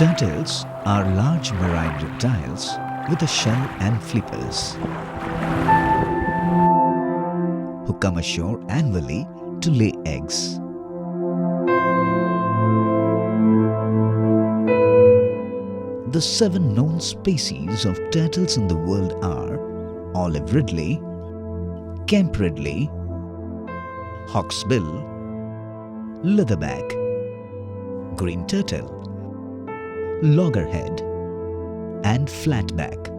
Turtles are large marine reptiles with a shell and flippers who come ashore annually to lay eggs. The 7 known species of turtles in the world are olive ridley, Kemp ridley, hawksbill, leatherback, green turtle, loggerhead, and flatback,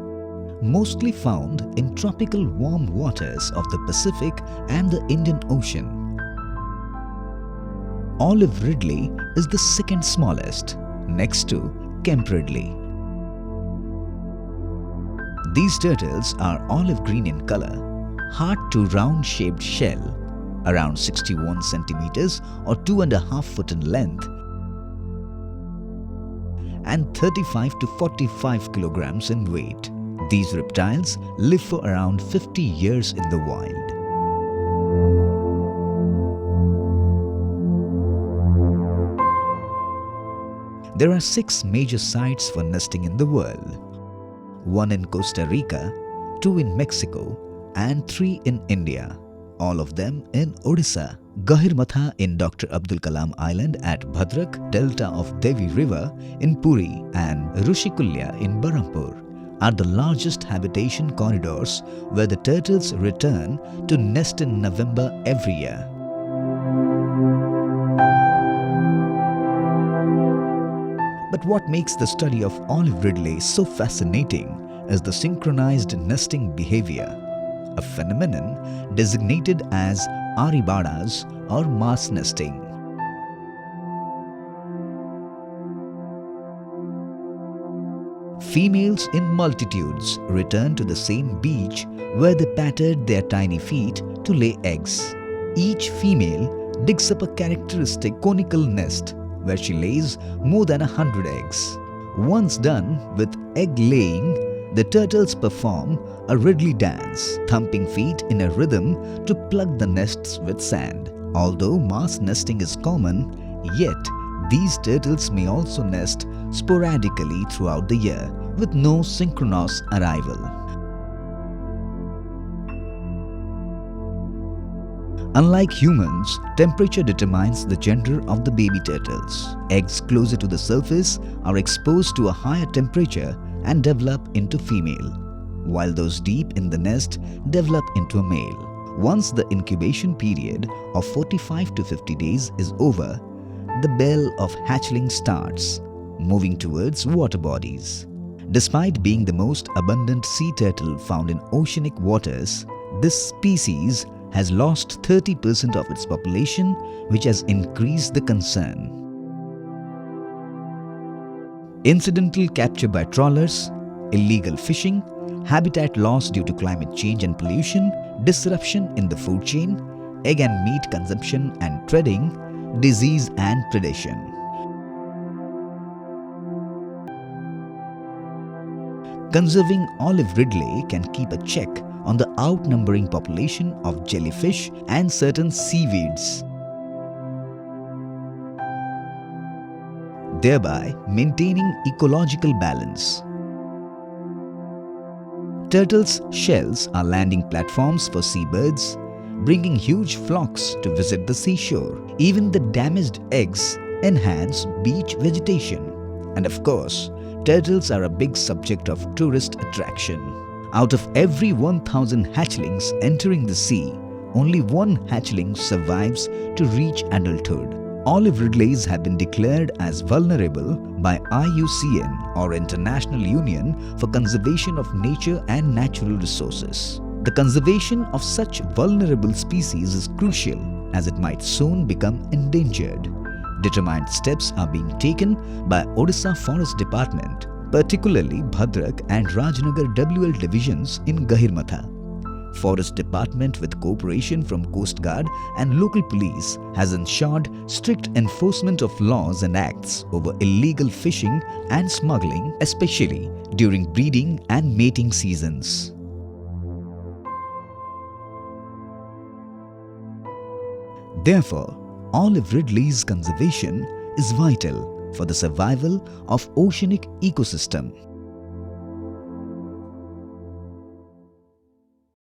mostly found in tropical warm waters of the Pacific and the Indian Ocean. Olive ridley is the second smallest, next to Kemp ridley. These turtles are olive green in color, hard to round shaped shell, around 61 centimeters or 2.5 feet in length, and 35 to 45 kilograms in weight. These reptiles live for around 50 years in the wild. There are 6 major sites for nesting in the world. 1 in Costa Rica, 2 in Mexico, and 3 in India, all of them in Odisha. Gahirmatha in Dr. Abdul Kalam Island at Bhadrak, delta of Devi River in Puri, and Rushikulya in Berhampur are the largest habitation corridors where the turtles return to nest in November every year. But what makes the study of olive ridley so fascinating is the synchronized nesting behavior, a phenomenon designated as aribadas or mass nesting. Females in multitudes return to the same beach where they patted their tiny feet to lay eggs. Each female digs up a characteristic conical nest where she lays more than 100 eggs. Once done with egg laying, the turtles perform a Ridley dance, thumping feet in a rhythm to plug the nests with sand. Although mass nesting is common, yet these turtles may also nest sporadically throughout the year with no synchronous arrival. Unlike humans, temperature determines the gender of the baby turtles. Eggs closer to the surface are exposed to a higher temperature and develop into female, while those deep in the nest develop into a male. Once the incubation period of 45 to 50 days is over, the bell of hatchling starts, moving towards water bodies. Despite being the most abundant sea turtle found in oceanic waters, this species has lost 30% of its population, which has increased the concern. Incidental capture by trawlers, illegal fishing, habitat loss due to climate change and pollution, disruption in the food chain, egg and meat consumption and trading, disease and predation. Conserving olive ridley can keep a check on the outnumbering population of jellyfish and certain seaweeds, thereby maintaining ecological balance. Turtles' shells are landing platforms for seabirds, bringing huge flocks to visit the seashore. Even the damaged eggs enhance beach vegetation. And of course, turtles are a big subject of tourist attraction. Out of every 1,000 hatchlings entering the sea, only 1 hatchling survives to reach adulthood. Olive ridleys have been declared as vulnerable by IUCN, or International Union for Conservation of Nature and Natural Resources. The conservation of such vulnerable species is crucial, as it might soon become endangered. Determined steps are being taken by Odisha Forest Department, particularly Bhadrak and Rajnagar WL divisions in Gahirmatha. Forest Department, with cooperation from Coast Guard and local police, has ensured strict enforcement of laws and acts over illegal fishing and smuggling, especially during breeding and mating seasons. Therefore, olive ridley's conservation is vital for the survival of oceanic ecosystem.